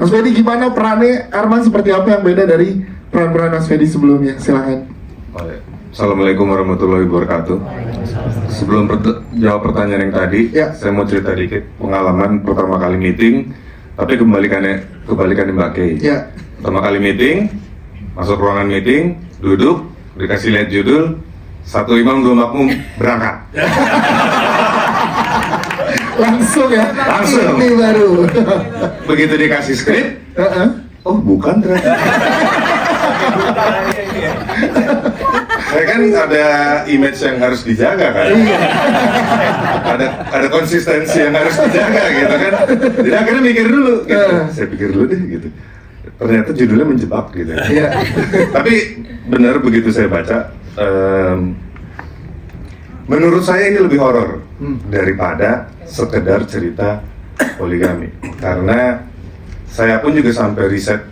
Mas Fedi, gimana perannya Arman, seperti apa yang beda dari peran-peran Mas Fedi sebelumnya? Silahkan. Assalamualaikum warahmatullahi wabarakatuh. Sebelum jawab pertanyaan yang tadi, saya mau cerita dikit pengalaman pertama kali meeting, tapi kebalikannya Mbak Kay. Pertama kali meeting, masuk ruangan meeting, duduk, dikasih lihat judul, 1 imam 2 makmum, berangkat. Langsung ya? Langsung. Ini baru. Begitu dikasih skrip, oh bukan ternyata. Saya kan ada image yang harus dijaga kan, ada konsistensi yang harus dijaga gitu kan. Jadi akhirnya mikir dulu, gitu. Saya pikir dulu deh gitu. Ternyata judulnya menjebak gitu. Tapi benar begitu saya baca, menurut saya ini lebih horor daripada sekedar cerita poligami. Karena saya pun juga sampai riset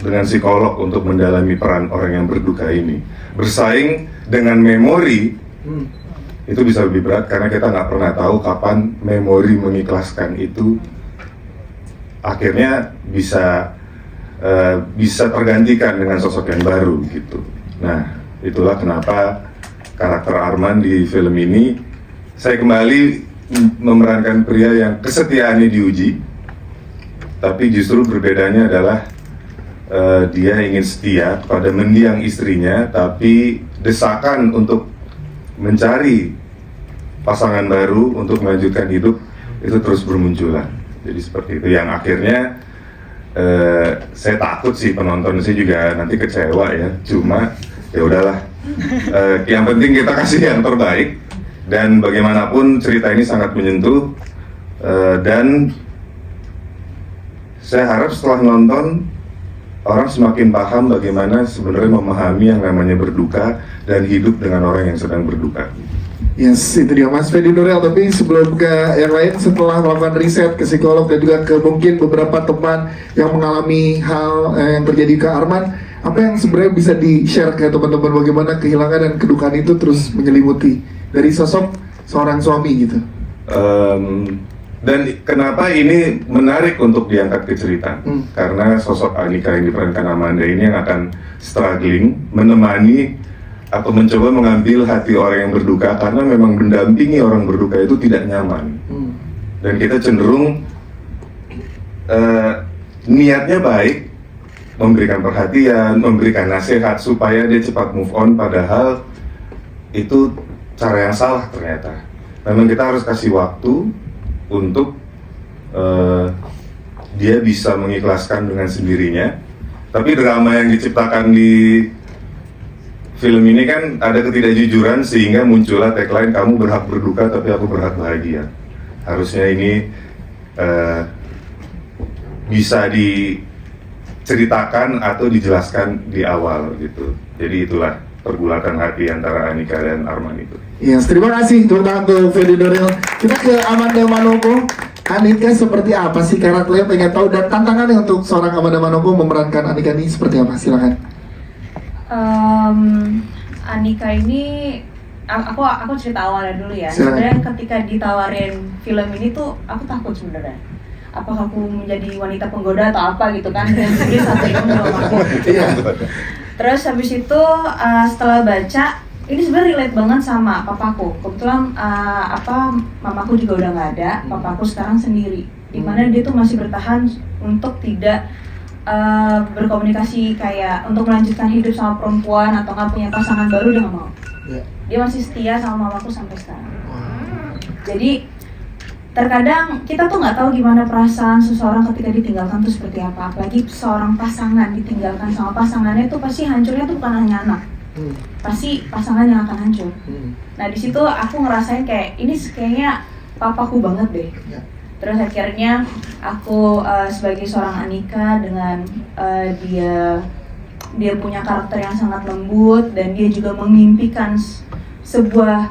dengan psikolog untuk mendalami peran orang yang berduka ini. Bersaing dengan memori itu bisa lebih berat karena kita nggak pernah tahu kapan memori mengikhlaskan itu akhirnya bisa tergantikan dengan sosok yang baru gitu. Nah, itulah kenapa karakter Arman di film ini saya kembali memerankan pria yang kesetiaannya diuji, tapi justru berbedanya adalah dia ingin setia kepada mendiang istrinya, tapi desakan untuk mencari pasangan baru untuk melanjutkan hidup itu terus bermunculan. Jadi seperti itu yang akhirnya saya takut sih penonton saya juga nanti kecewa ya. Cuma ya udahlah. Yang penting kita kasih yang terbaik, dan bagaimanapun cerita ini sangat menyentuh, dan saya harap setelah nonton orang semakin paham bagaimana sebenarnya memahami yang namanya berduka dan hidup dengan orang yang sedang berduka. Yes, itu dia Mas Fedi Nuril. Tapi sebelum ke yang lain, setelah melakukan riset ke psikolog dan juga ke mungkin beberapa teman yang mengalami hal yang terjadi ke Arman, apa yang sebenarnya bisa di-share ke teman-teman, bagaimana kehilangan dan kedukaan itu terus menyelimuti dari sosok seorang suami gitu? Dan kenapa ini menarik untuk diangkat ke cerita? Karena sosok Anika yang diperankan Amanda ini yang akan struggling, menemani atau mencoba mengambil hati orang yang berduka, karena memang mendampingi orang berduka itu tidak nyaman. Dan kita cenderung niatnya baik, memberikan perhatian, memberikan nasihat supaya dia cepat move on, padahal itu cara yang salah ternyata. Memang kita harus kasih waktu untuk dia bisa mengikhlaskan dengan sendirinya. Tapi drama yang diciptakan di film ini kan ada ketidakjujuran, sehingga muncullah tagline, kamu berhak berduka tapi aku berhak bahagia. Harusnya ini bisa diceritakan atau dijelaskan di awal gitu. Jadi itulah pergulatan hati antara Anika dan Arman itu. Yes, terima kasih untuk Fedi Nuril. Kita ke Amanda Manopo. Anika seperti apa sih karakternya, pengen tahu, dan tantangannya untuk seorang Amanda Manopo memerankan Anika ini seperti apa? Silakan. Anika ini aku cerita awalnya dulu ya. Sebenarnya ketika ditawarin film ini tuh aku takut sebenarnya. Apakah aku menjadi wanita penggoda atau apa gitu kan? Dan dia satu imam dua makmum. Terus habis itu setelah baca, ini sebenarnya relate banget sama papaku. Kebetulan mamaku juga udah nggak ada, papaku sekarang sendiri. Dimana dia tuh masih bertahan untuk tidak berkomunikasi kayak untuk melanjutkan hidup sama perempuan atau nggak punya pasangan baru, dia nggak mau. Dia masih setia sama mamaku sampai sekarang. Jadi terkadang kita tuh nggak tahu gimana perasaan seseorang ketika ditinggalkan tuh seperti apa. Apalagi seorang pasangan ditinggalkan sama pasangannya tuh pasti hancurnya tuh bukan hanya anak, pasti pasangan yang akan hancur. Nah di situ aku ngerasain kayak ini kayaknya papaku banget deh. Terus akhirnya aku sebagai seorang Anika dengan dia punya karakter yang sangat lembut, dan dia juga memimpikan sebuah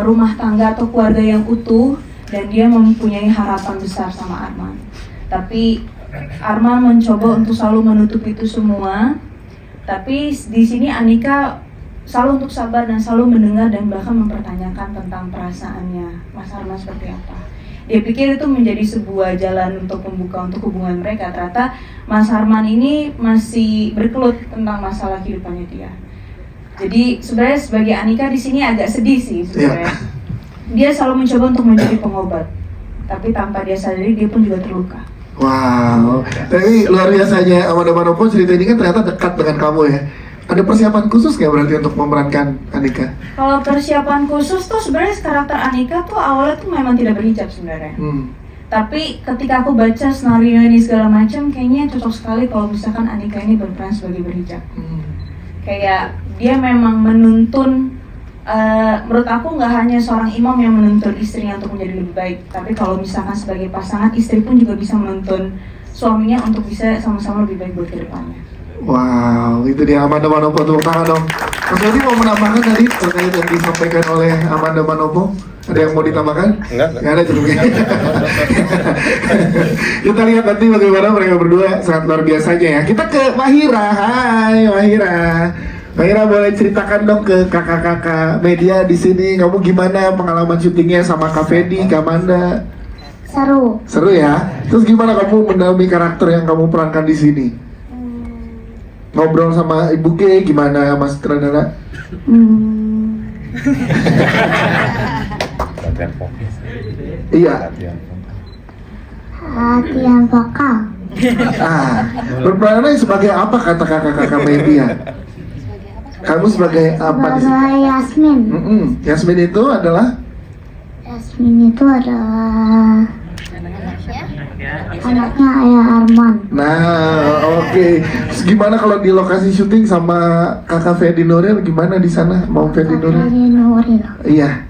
rumah tangga atau keluarga yang utuh, dan dia mempunyai harapan besar sama Arman. Tapi Arman mencoba untuk selalu menutup itu semua. Tapi di sini Anika selalu untuk sabar dan selalu mendengar dan bahkan mempertanyakan tentang perasaannya Mas Arman seperti apa. dia pikir itu menjadi sebuah jalan untuk membuka untuk hubungan mereka. Ternyata Mas Arman ini masih berkelut tentang masalah kehidupannya dia. Jadi sebenarnya sebagai Anika di sini agak sedih sih sebenarnya. Dia selalu mencoba untuk menjadi pengobat, tapi tanpa dia sadari dia pun juga terluka. Wow, tapi luar biasanya Amanda Manopo, cerita ini kan ternyata dekat dengan kamu ya. Ada persiapan khusus nggak berarti untuk memerankan Anika? Kalau persiapan khusus tuh sebenarnya karakter Anika tuh awalnya tuh memang tidak berhijab sebenarnya. Tapi ketika aku baca skenario ini segala macam, kayaknya cocok sekali kalau misalkan Anika ini berperan sebagai berhijab. Kayak dia memang menuntun, menurut aku nggak hanya seorang imam yang menuntun istrinya untuk menjadi lebih baik, tapi kalau misalkan sebagai pasangan, istri pun juga bisa menuntun suaminya untuk bisa sama-sama lebih baik buat kedepannya. Wow, itu dia Amanda Manopo, tepuk tangan dong. Mas Wadi mau menambahkan tadi terkait yang disampaikan oleh Amanda Manopo? Ada yang mau ditambahkan? Enggak. Nggak ada cukup. Kita lihat nanti bagaimana mereka berdua sangat luar biasanya ya. Kita ke Mahira. Hai Mahira. Mahira, boleh ceritakan dong ke kakak-kakak media di sini, kamu gimana pengalaman syutingnya sama Kak Fedi, Kak Amanda? Seru. Seru ya. Terus gimana kamu mendalami karakter yang kamu perankan di sini? Ngobrol sama Ibu G, gimana Mas Sutradara? Latihan fokus. Iya. Latihan vokal. Berperannya sebagai apa kata kakak-kakak media? Kamu sebagai apa di sini? Sebagai Yasmin. Yasmin itu adalah? Yasmin itu adalah anaknya Ayah Arman. Nah, oke. Terus gimana kalau di lokasi syuting sama kakak Fedi Nuril, gimana di sana? Mau Fedi Nuril? Dari Nuril. Iya.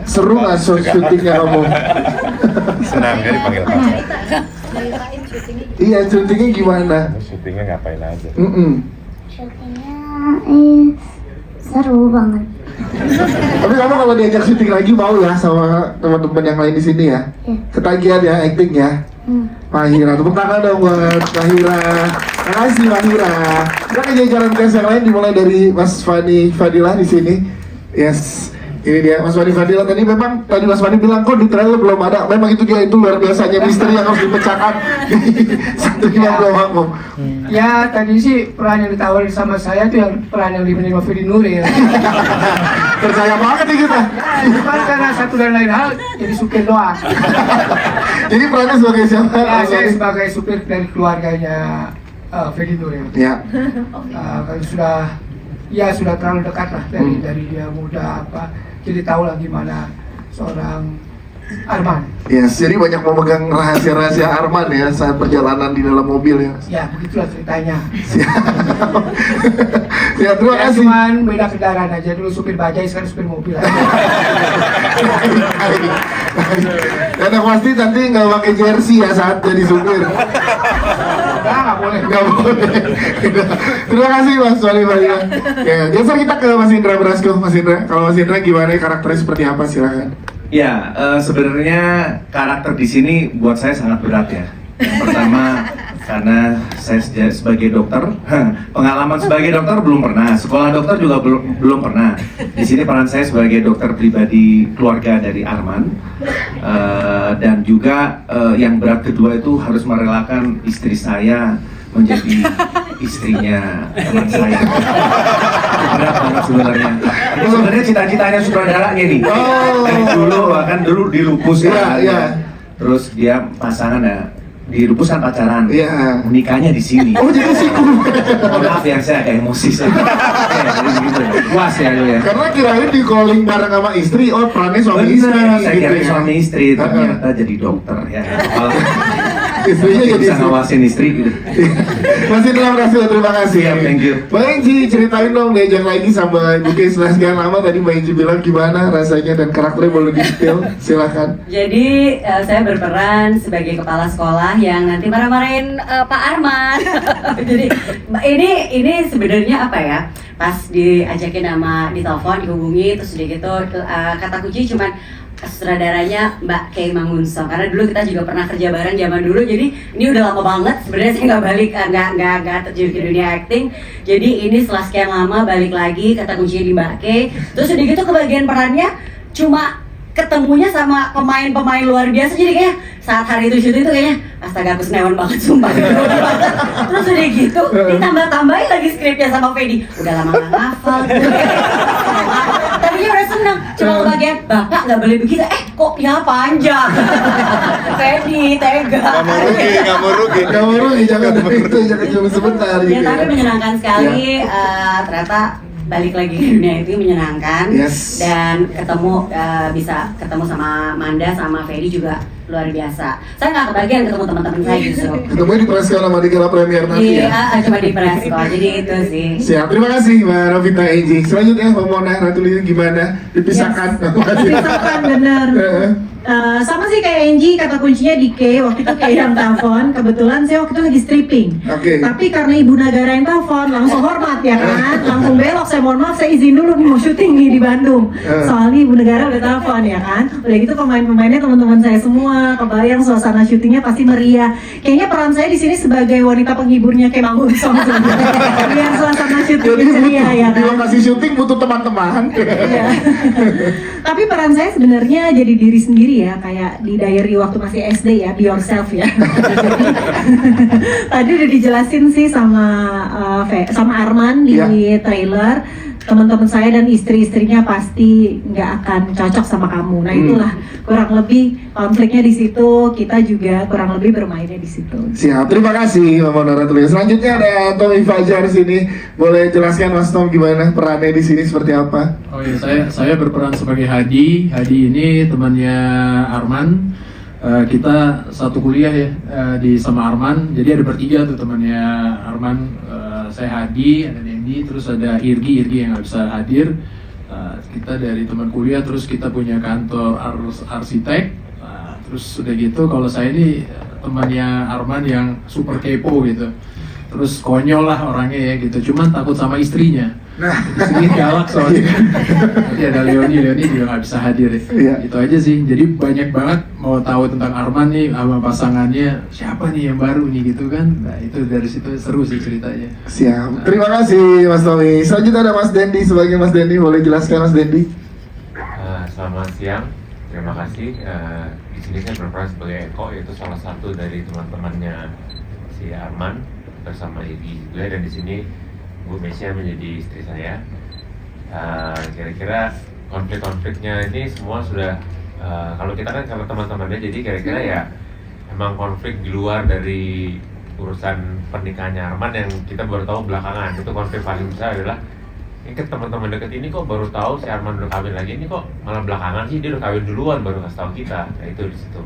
Seru nggak syutingnya kamu? Senang kan dipanggil Pak? Iya, syutingnya gimana? Syutingnya ngapain aja? Syutingnya seru banget. Tapi kamu kalau diajak syuting lagi mau ya sama teman-teman yang lain di sini ya? Iya. Ketagihan ya acting ya? Mahira, tepuk tangan dong buat Mahira. Makasih Mahira. Kita ke jajaran cast yang lain dimulai dari Mas Fani Fadilah di sini. Yes. Ini dia Mas Fani Fadilah. Tadi memang Mas Fani bilang kok di trailer belum ada. Memang itu dia, itu luar biasanya misteri yang harus dipecahkan. Satunya belum aku. Ya tadi sih peran yang ditawarin sama saya tuh yang peran yang dimainin sama Fedi Nuril. Percaya banget nih kita. Cuma karena satu dan lain hal jadi supir doang. Jadi perannya sebagai siapa? Ya Mas saya Fani? sebagai supir dari keluarganya Fedi Nuril. Ya. Kalau sudah terlalu dekat lah dari dia muda apa, jadi tahu lah gimana seorang Arman. Yes, jadi banyak memegang rahasia-rahasia Arman ya saat perjalanan di dalam mobil ya. Ya begitulah ceritanya. Ya, terima Ya kasih. cuman beda kendaraan aja, dulu supir bajai sekarang supir mobil aja. Dan yang pasti nanti nggak pakai jersey ya saat jadi supir. Nggak boleh. Nggak boleh. Terima kasih Mas Wali Fadila. Ya, geser kita ke Mas Indra Brasko. Mas Indra, kalau Mas Indra gimana, karakternya seperti apa, silakan. Ya, sebenarnya karakter di sini buat saya sangat berat ya. Yang pertama karena saya sebagai dokter, pengalaman sebagai dokter belum pernah, sekolah dokter juga belum pernah. Di sini peran saya sebagai dokter pribadi keluarga dari Arman, dan juga yang berat kedua itu harus merelakan istri saya menjadi istrinya teman saya. Berat banget sebenarnya. Ini sebenarnya cita-citanya sutradaranya nih. Dari dulu bahkan dulu di Lupus Iya, iya. Terus dia pasangan ya di Lupus kan pacaran. Iya. Menikahnya di sini. Oh, jadi siku. Maaf ya, saya agak emosi saya. Jadi gitu. Puas ya lu ya. Karena kirain di calling bareng sama istri, oh perannya suami istri. Benar, saya kira ya. suami istri, ternyata jadi dokter ya. Istrinya jadi Bisa istri. ngawasin istri gitu. Masih dalam berhasil, terima kasih. Siap, thank you. Mbak Enji, ceritain dong diajak lagi sama Ibu Kay setelah sekian lama. Tadi Mbak Enji bilang gimana rasanya dan karakternya boleh di-detail, silakan. Jadi saya berperan sebagai kepala sekolah yang nanti marah-marahin Pak Arman. Jadi ini sebenarnya apa ya? Pas diajakin sama di telepon, dihubungi, terus udah gitu kata kunci cuman sutradaranya Mbak Kay Mangunso, karena dulu kita juga pernah kerja bareng zaman dulu, jadi ini udah lama banget sebenarnya saya nggak balik, nggak terjun ke dunia acting, jadi ini setelah sekian lama balik lagi, kata kuncinya di Mbak Kay, terus udah gitu kebagian perannya cuma ketemunya sama pemain-pemain luar biasa, jadi kayak saat hari itu syuting tuh kayaknya astaga aku senewan banget sumpah. Terus udah gitu ditambah-tambahin lagi skripnya sama Fedi, udah lama gak ngafal gitu. Tadinya udah seneng, cuma kebagian bapak nggak boleh begitu, kok ya panjang. Fedi tega. Nggak mau rugi. Jangan itu, jangan cuma sebentar Ya gitu tapi ya. menyenangkan sekali, ternyata balik lagi ke dunia itu menyenangkan. Yes. Dan ketemu bisa ketemu sama Manda sama Fedi juga luar biasa. Saya nggak kebagian ketemu teman-teman saya justru. Ketemunya di preskon sama di gala premier nanti ya. Iya, cuma di preskon, jadi itu sih. Siap, terima kasih Mbak Novita Eji. Selanjutnya Mbak Mona Ratulina gimana? Dipisahkan. Dipisahkan bener. Sama sih kayak Angie, kata kuncinya di K. Waktu itu kayak yang telepon, kebetulan saya waktu itu lagi stripping. Oke. Tapi karena ibu negara yang telepon, langsung hormat ya kan, langsung belok. Saya mohon maaf, saya izin dulu nih mau syuting nih di Bandung. Soalnya ibu negara udah telepon ya kan. Udah gitu pemain-pemainnya teman-teman saya semua. Kebayang suasana syutingnya pasti meriah. Kayaknya peran saya di sini sebagai wanita penghiburnya kayak Mang Unsong. Biar suasana syutingnya meriah ya Di kan. lokasi syuting butuh teman-teman. Iya. Tapi peran saya sebenarnya jadi diri sendiri ya, kayak di diary waktu masih SD ya, be yourself ya. Tadi udah dijelasin sih sama Arman di trailer. Teman-teman saya dan istri-istrinya pasti nggak akan cocok sama kamu. Nah itulah kurang lebih konfliknya di situ. Kita juga kurang lebih bermainnya di situ. Siap, terima kasih Mbak Mona Ratulina. Selanjutnya ada Tommy Fajar sini. Boleh jelaskan Mas Tom gimana perannya di sini seperti apa? Oh iya, saya berperan sebagai Hadi. Hadi ini temannya Arman. Kita satu kuliah ya di sama Arman. Jadi ada bertiga tuh temannya Arman. Saya Hadi, ada Dendi, terus ada Irgi yang nggak bisa hadir. Kita dari teman kuliah, terus kita punya kantor arsitek. Terus udah gitu, kalau saya ini temannya Arman yang super kepo gitu. Terus konyol lah orangnya ya gitu, cuman takut sama istrinya. Nah, Di sini galak soalnya. Nanti ada Leoni juga nggak bisa hadir ya. Iya. Itu aja sih. Jadi banyak banget mau tahu tentang Arman nih sama pasangannya, siapa nih yang baru nih gitu kan. Nah itu dari situ seru sih ceritanya. siap. Terima kasih Mas Tommy. Selanjutnya ada Mas Dendi. Sebagai Mas Dendi, boleh jelaskan Mas Dendi? Selamat siang, terima kasih. Di sini saya berperan sebagai Eko, yaitu salah satu dari teman-temannya si Arman bersama Egi juga, dan di sini Bu Mesya menjadi istri saya. Kira-kira konflik-konfliknya ini semua sudah kalau kita kan sama teman-temannya, jadi kira-kira ya emang konflik di luar dari urusan pernikahannya Arman yang kita baru tahu belakangan. Itu konflik paling besar adalah ini ke teman-teman deket ini kok baru tahu si Arman udah kawin lagi, ini kok malah belakangan sih dia udah kawin duluan baru kasih tahu kita. Nah itu di situ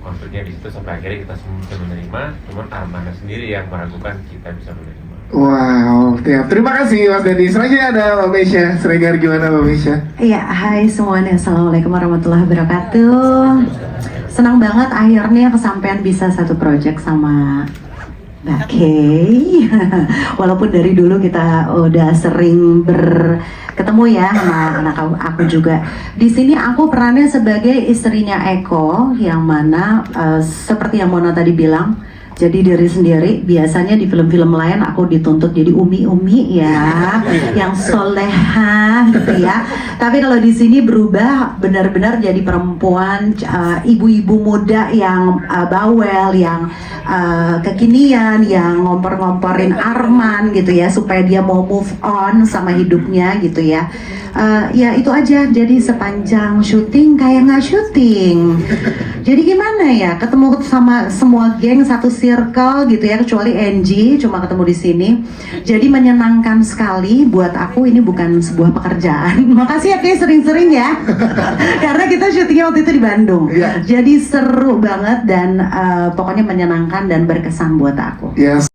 konfliknya, di situ sampai akhirnya kita semua bisa menerima, cuman Arman sendiri yang meragukan kita bisa menerima. Wow, siap. Terima kasih Mas Dendi. Selanjutnya ada Mbak Mesya. Seregar gimana Mbak Mesya? Iya, hai semuanya. Assalamualaikum warahmatullahi wabarakatuh. Senang banget akhirnya kesampaian bisa satu project sama Mbak Kay. Walaupun dari dulu kita udah sering ketemu ya sama anak aku juga. Di sini aku perannya sebagai istrinya Eko, yang mana seperti yang Mona tadi bilang, jadi diri sendiri. Biasanya di film-film lain aku dituntut jadi umi-umi ya, yang soleha gitu ya. Tapi kalau di sini berubah benar-benar jadi perempuan, ibu-ibu muda yang bawel, yang kekinian, yang ngompor-ngomporin Arman gitu ya, supaya dia mau move on sama hidupnya gitu ya. Ya itu aja. Jadi sepanjang syuting kayak nggak syuting. Jadi gimana ya, ketemu sama semua geng satu circle gitu ya, kecuali Angie cuma ketemu di sini. Jadi menyenangkan sekali buat aku, ini bukan sebuah pekerjaan. Makasih ya kayak sering-sering ya. Karena kita syutingnya waktu itu di Bandung. Jadi seru banget dan pokoknya menyenangkan dan berkesan buat aku. Yes.